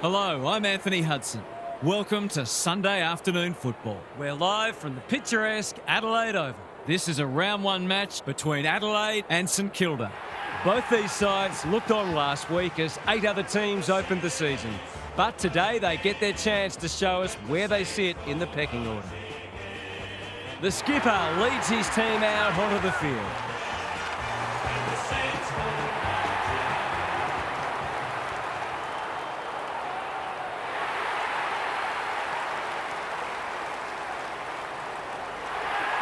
Hello, I'm Anthony Hudson. Welcome to Sunday afternoon football. We're live from the picturesque Adelaide Oval. This is a round one match between Adelaide and St Kilda. Both these sides looked on last week as 8 other teams opened the season. But today they get their chance to show us where they sit in the pecking order. The skipper leads his team out onto the field.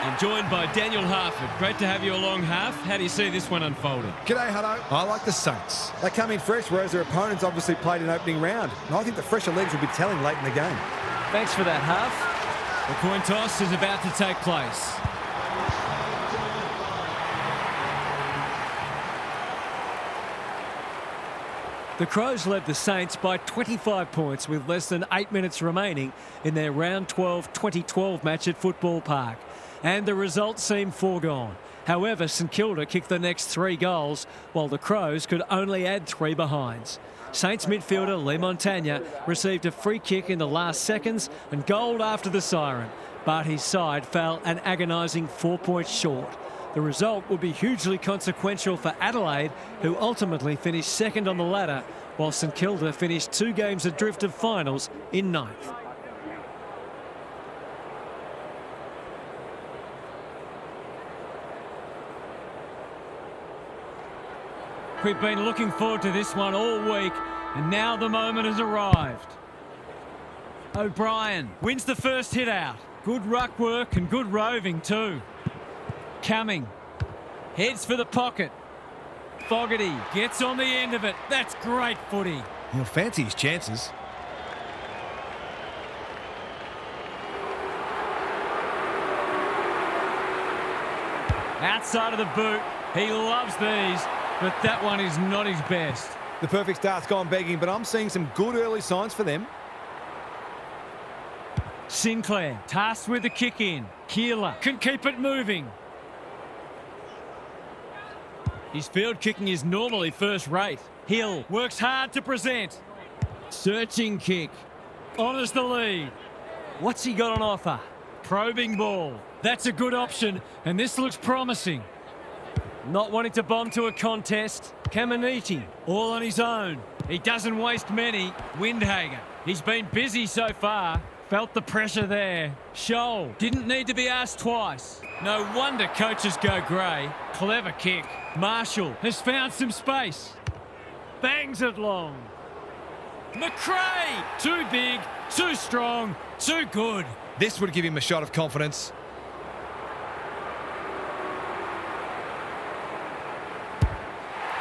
I'm joined by Daniel Harford. Great to have you along, Harf. How do you see this one unfolding? G'day, Hutto. I like the Saints. They come in fresh, whereas their opponents obviously played an opening round. And I think the fresher legs will be telling late in the game. Thanks for that, Harf. The coin toss is about to take place. The Crows led the Saints by 25 points with less than 8 minutes remaining in their Round 12 2012 match at Football Park. And the result seemed foregone. However, St Kilda kicked the next 3 goals, while the Crows could only add 3 behinds. Saints midfielder Lee Montagna received a free kick in the last seconds and goal after the siren, but his side fell an agonising 4 points short. The result would be hugely consequential for Adelaide, who ultimately finished second on the ladder, while St Kilda finished 2 games adrift of finals in 9th. We've been looking forward to this one all week, and now the moment has arrived. O'Brien wins the first hit out. Good ruck work and good roving too. Cumming heads for the pocket. Fogarty gets on the end of it. That's great footy. He'll fancy his chances. Outside of the boot. He loves these, but that one is not his best. The perfect start's gone begging, but I'm seeing some good early signs for them. Sinclair tasked with the kick in. Keeler can keep it moving. His field kicking is normally first rate. Hill works hard to present. Searching kick. Honours the lead. What's he got on offer? Probing ball. That's a good option, and this looks promising. Not wanting to bomb to a contest. Caminiti All on his own. He doesn't waste many. Windhager. He's been busy so far. Felt the pressure there. Scholl didn't need to be asked twice. No wonder coaches go grey. Clever kick. Marshall has found some space. Bangs it long. McRae! Too big, too strong, too good. This would give him a shot of confidence.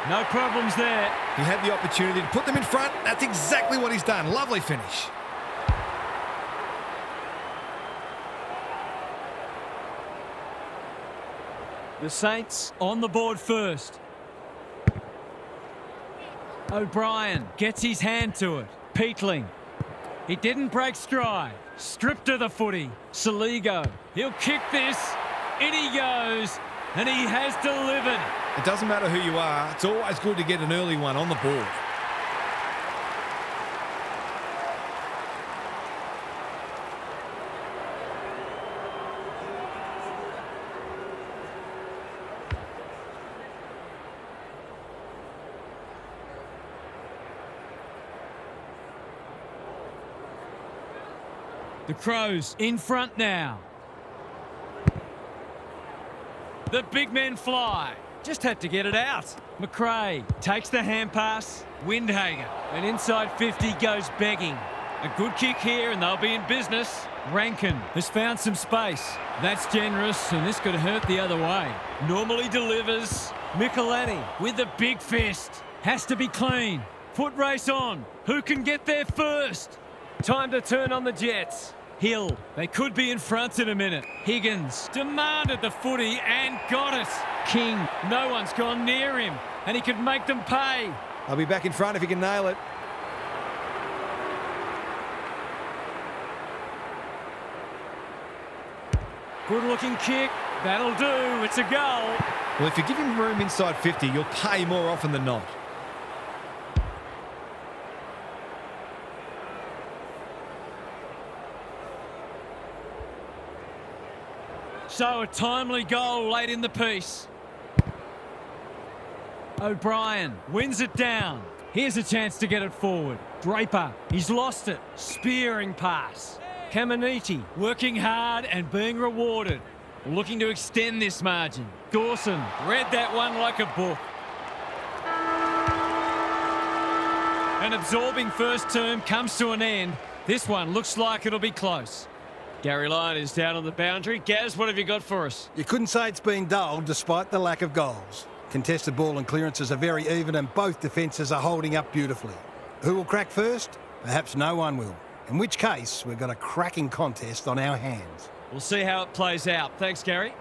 No problems there. He had the opportunity to put them in front. That's exactly what he's done. Lovely finish. The Saints On the board first. O'Brien gets his hand to it. Peatling. He didn't break stride. Stripped of the footy. Saligo. He'll kick this. In he goes. And he has delivered. It doesn't matter who you are. It's always good to get an early one on the board. The Crows in front now. The big men fly. Just had to get it out. McRae takes the hand pass. Windhager. And inside 50 goes begging. A good kick here and they'll be in business. Rankin has found some space. That's generous and this could hurt the other way. Normally delivers. Michelini with the big fist. Has to be clean. Foot race on. Who can get there first? time to turn on the Jets. Hill, they could be in front in a minute. Higgins demanded the footy and got it. King, no one's gone near him, and he could make them pay. I'll be back in front if he can nail it. Good-looking kick. That'll do. It's a goal. Well, if you give him room inside 50, you'll pay more often than not. So a timely goal late in the piece. O'Brien wins it down. Here's a chance to get it forward. Draper, he's lost it. Spearing pass. Caminiti working hard and being rewarded. Looking to extend this margin. Dawson read that one like a book. An absorbing first term comes to an end. This one looks like it'll be close. Gary Lyon is down on the boundary. Gaz, what have you got for us? You couldn't say it's been dull despite the lack of goals. Contested ball and clearances are very even and both defences are holding up beautifully. Who will crack first? Perhaps no one will. In which case, we've got a cracking contest on our hands. We'll see how it plays out. Thanks, Gary.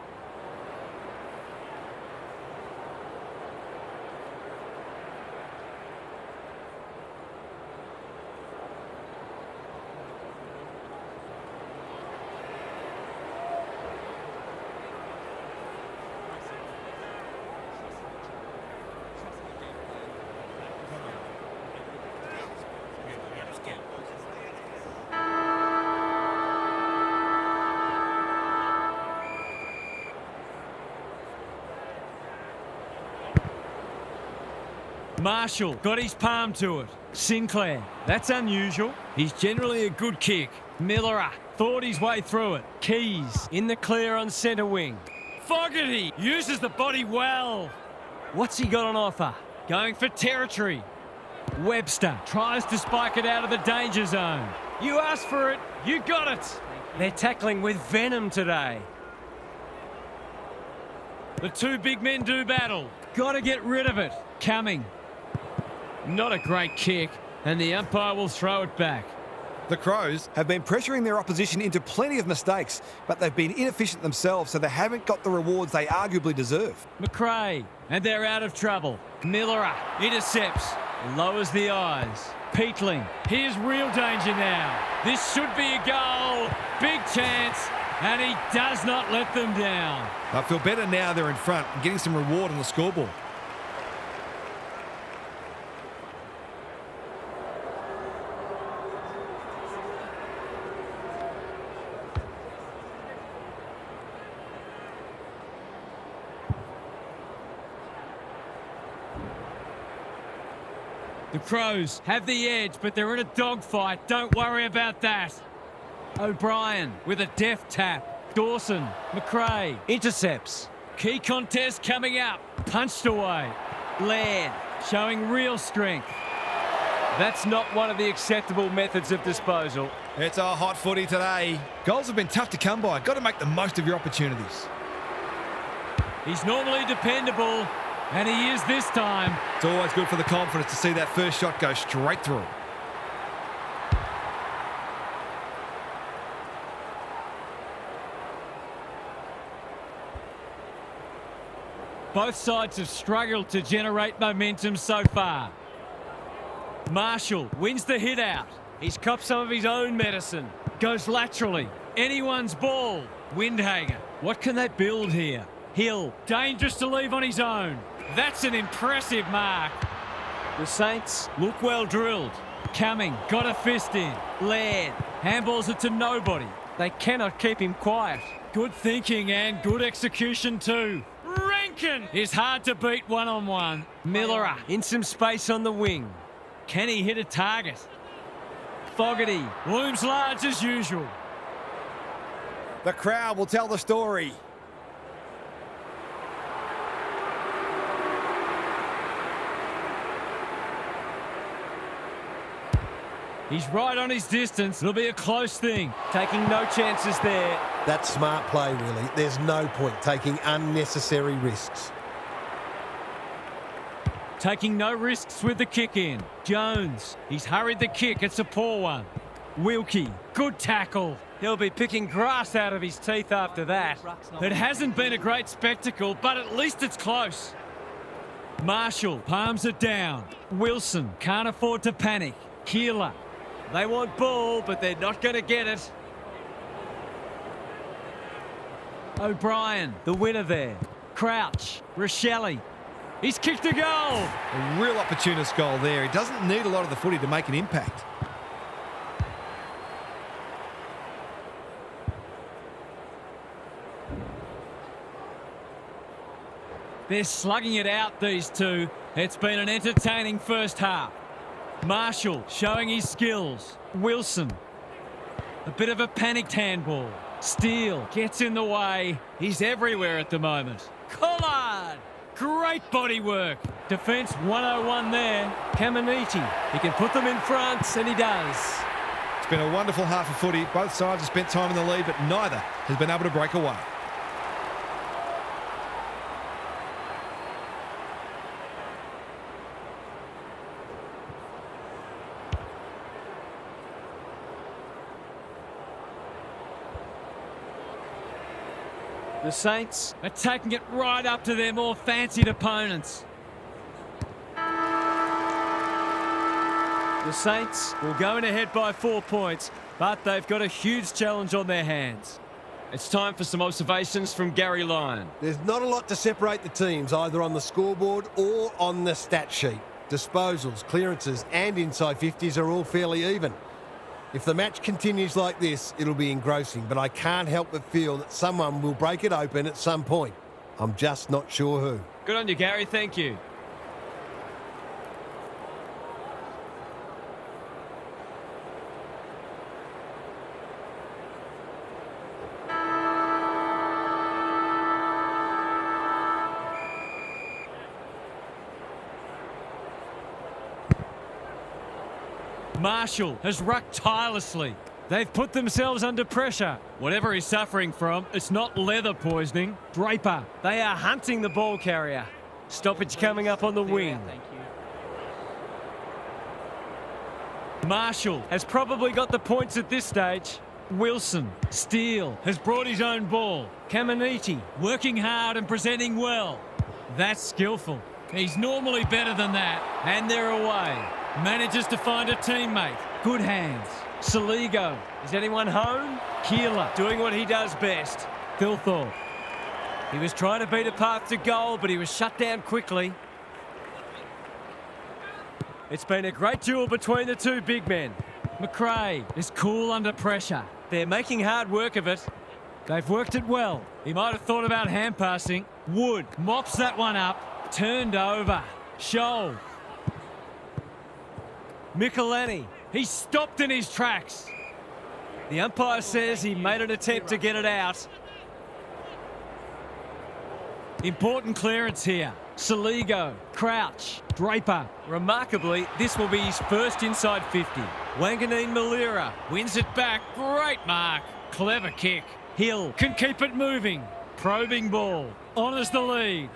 Marshall got his palm to it. Sinclair, that's unusual. He's generally a good kick. Miller thought his way through it. Keys in the clear on centre wing. Fogarty uses the body well. What's he got on offer? Going for territory. Webster tries to spike it out of the danger zone. You asked for it, you got it. They're tackling with venom today. The two big men do battle. Got to get rid of it. Coming. Not a great kick, and the umpire will throw it back. The Crows have been pressuring their opposition into plenty of mistakes, but they've been inefficient themselves, so they haven't got the rewards they arguably deserve. McRae, and they're out of trouble. Miller intercepts, lowers the eyes. Peatling, here's real danger now. This should be a goal. Big chance, and he does not let them down. I feel better now they're in front and getting some reward on the scoreboard. The Crows have the edge, but they're in a dogfight. Don't worry about that. O'Brien with a deft tap. Dawson, McRae intercepts. Key contest coming up. Punched away. Laird showing real strength. That's not one of the acceptable methods of disposal. It's a hot footy today. Goals have been tough to come by. Got to make the most of your opportunities. He's normally dependable, and he is this time. It's always good for the confidence to see that first shot go straight through. Both sides have struggled to generate momentum so far. Marshall wins the hit out. He's copped some of his own medicine. Goes laterally. Anyone's ball. Windhager. What can they build here? Hill. Dangerous to leave on his own. That's an impressive mark. The Saints look well drilled. Cumming got a fist in. Laird handballs it to nobody. They cannot keep him quiet. Good thinking and good execution too. Rankin is hard to beat one-on-one. Miller in some space on the wing. Can he hit a target? Fogarty looms large as usual. The crowd will tell the story. He's right on his distance. It'll be a close thing. Taking no chances there. That's smart play, really. There's no point taking unnecessary risks. Taking no risks with the kick in. Jones, he's hurried the kick. It's a poor one. Wilkie, good tackle. He'll be picking grass out of his teeth after that. It hasn't been a great spectacle, but at least it's close. Marshall palms it down. Wilson can't afford to panic. Keeler, they want ball, but they're not going to get it. O'Brien, the winner there. Crouch, Rochelle. He's kicked a goal. A real opportunist goal there. He doesn't need a lot of the footy to make an impact. They're slugging it out, these two. It's been an entertaining first half. Marshall showing his skills. Wilson. A bit of a panicked handball. Steele gets in the way. He's everywhere at the moment. Collard! Great body work. Defence 101 there. Caminiti. He can put them in front, and he does. It's been a wonderful half of footy. Both sides have spent time in the lead, but neither has been able to break away. The Saints are taking it right up to their more fancied opponents. The Saints will go in ahead by 4 points, but they've got a huge challenge on their hands. It's time for some observations from Gary Lyon. There's not a lot to separate the teams, either on the scoreboard or on the stat sheet. Disposals, clearances and inside 50s are all fairly even. If the match continues like this, it'll be engrossing, but I can't help but feel that someone will break it open at some point. I'm just not sure who. Good on you, Gary. Thank you. Marshall has rucked tirelessly. They've put themselves under pressure. Whatever he's suffering from, it's not leather poisoning. Draper, they are hunting the ball carrier. Stoppage coming up on the wing. Marshall has probably got the points at this stage. Wilson, Steele has brought his own ball. Caminiti working hard and presenting well. That's skillful. He's normally better than that. And they're away. Manages to find a teammate. Good hands. Saligo. Is anyone home? Kilda doing what he does best. Thilthorpe. He was trying to beat a path to goal, but he was shut down quickly. It's been a great duel between the two big men. McRae is cool under pressure. They're making hard work of it. They've worked it well. He might have thought about hand passing. Wood mops that one up. Turned over. Scholl. Michelini, he stopped in his tracks. The umpire says he made an attempt to get it out. Important clearance here. Saligo, Crouch, Draper. Remarkably, this will be his first inside 50. Wanganeen Malira wins it back. Great mark. Clever kick. Hill can keep it moving. Probing ball. Honours the lead.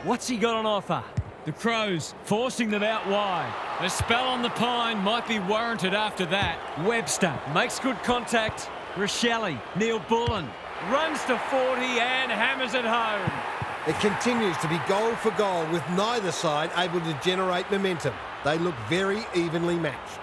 What's he got on offer? The Crows forcing them out wide. A spell on the pine might be warranted after that. Webster makes good contact. Rochelle, Neil Bullen runs to 40 and hammers it home. It continues to be goal for goal with neither side able to generate momentum. They look very evenly matched.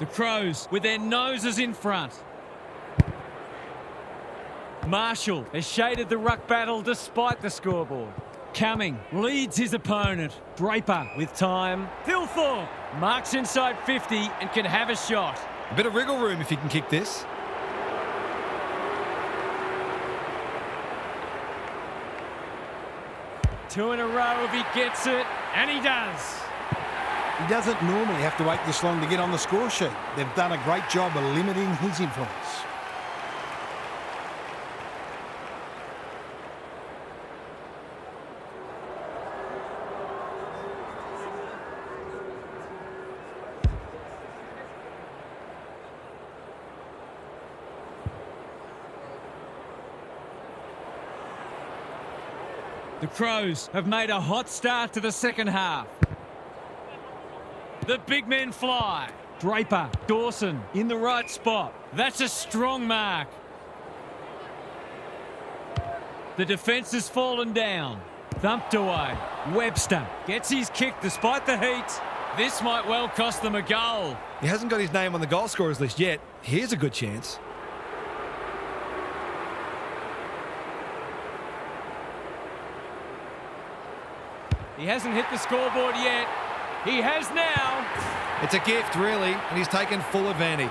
The Crows with their noses in front. Marshall has shaded the ruck battle despite the scoreboard. Cumming leads his opponent. Draper with time. Thilthorpe marks inside 50 and can have a shot. A bit of wriggle room if he can kick this. Two in a row if he gets it, and he does. He doesn't normally have to wait this long to get on the score sheet. They've done a great job of limiting his influence. The Crows have made a hot start to the second half. The big men fly. Draper, Dawson in the right spot. That's a strong mark. The defence has fallen down. Thumped away. Webster gets his kick despite the heat. This might well cost them a goal. He hasn't got his name on the goal scorers list yet. Here's a good chance. He hasn't hit the scoreboard yet. He has now. It's a gift, really, and he's taken full advantage.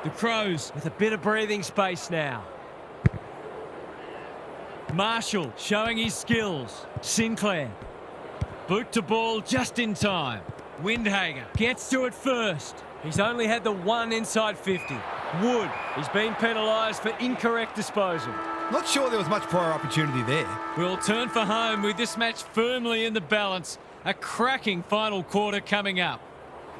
The Crows with a bit of breathing space now. Marshall showing his skills. Sinclair. Boot to ball just in time. Windhager gets to it first. He's only had the one inside 50. Wood, he's been penalised for incorrect disposal. Not sure there was much prior opportunity there. We'll turn for home with this match firmly in the balance. A cracking final quarter coming up.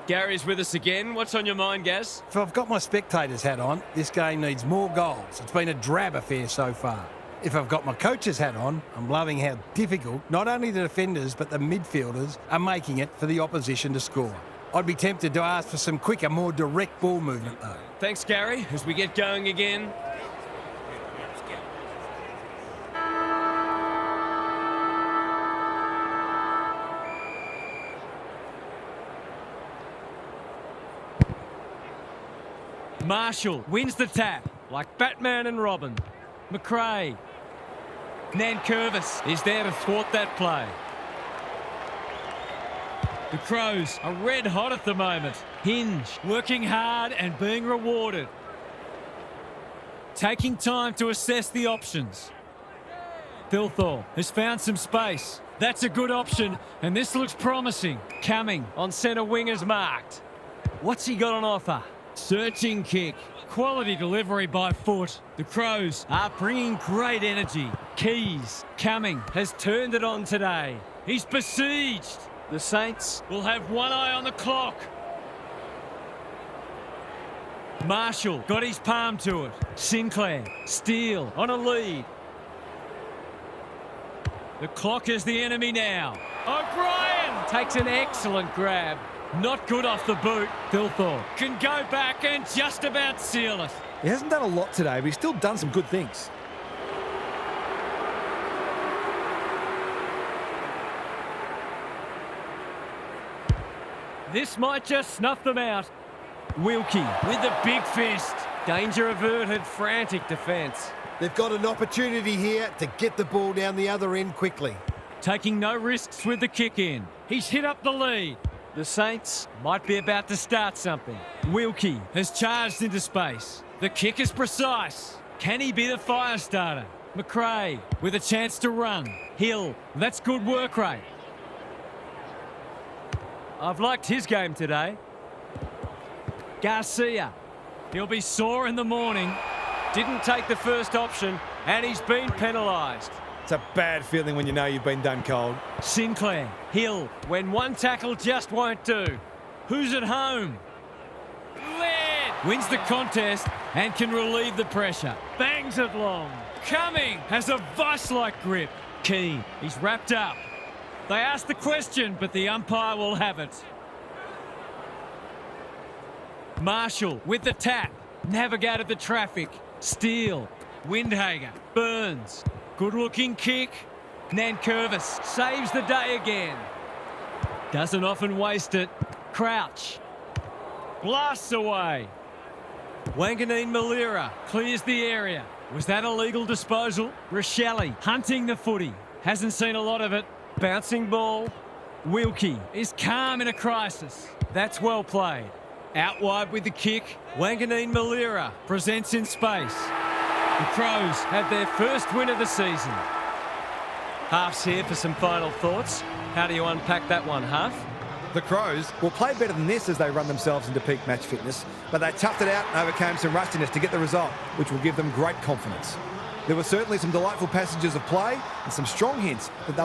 Gary's with us again. What's on your mind, Gaz? If I've got my spectator's hat on, this game needs more goals. It's been a drab affair so far. If I've got my coach's hat on, I'm loving how difficult not only the defenders but the midfielders are making it for the opposition to score. I'd be tempted to ask for some quicker, more direct ball movement though. Thanks, Gary. As we get going again. Marshall wins the tap like Batman and Robin. McRae. Nankervis is there to thwart that play. The Crows are red hot at the moment. Hinge working hard and being rewarded. Taking time to assess the options. Thilthorpe has found some space. That's a good option, and this looks promising. Cumming on centre wing is marked. What's he got on offer? Searching kick. Quality delivery by foot. The Crows are bringing great energy. Keys. Cumming has turned it on today. He's besieged. The Saints will have one eye on the clock. Marshall got his palm to it. Sinclair. Steele on a lead. The clock is the enemy now. O'Brien takes an excellent grab. Not good off the boot. Thilthorpe can go back and just about seal it. He hasn't done a lot today, but he's still done some good things. This might just snuff them out. Wilkie with the big fist. Danger averted, frantic defence. They've got an opportunity here to get the ball down the other end quickly. Taking no risks with the kick in. He's hit up the lead. The Saints might be about to start something. Wilkie has charged into space. The kick is precise. Can he be the fire starter? McRae with a chance to run. Hill, that's good work rate. I've liked his game today. Garcia, he'll be sore in the morning. Didn't take the first option, and he's been penalised. It's a bad feeling when you know you've been done cold. Sinclair, Hill, when one tackle just won't do. Who's at home? Led wins the contest and can relieve the pressure. Bangs it long. Cumming has a vice-like grip. Keane, he's wrapped up. They asked the question, but the umpire will have it. Marshall with the tap. Navigated the traffic. Steele, Windhager, Burns. Good-looking kick. Nankervis saves the day again. Doesn't often waste it. Crouch. Blasts away. Wanganeen Malira clears the area. Was that a legal disposal? Rochelle hunting the footy. Hasn't seen a lot of it. Bouncing ball. Wilkie is calm in a crisis. That's well played. Out wide with the kick. Wanganeen Malira presents in space. The Crows have their first win of the season. Half's here for some final thoughts. How do you unpack that one, Half? The Crows will play better than this as they run themselves into peak match fitness, but they toughed it out and overcame some rustiness to get the result, which will give them great confidence. There were certainly some delightful passages of play and some strong hints that they'll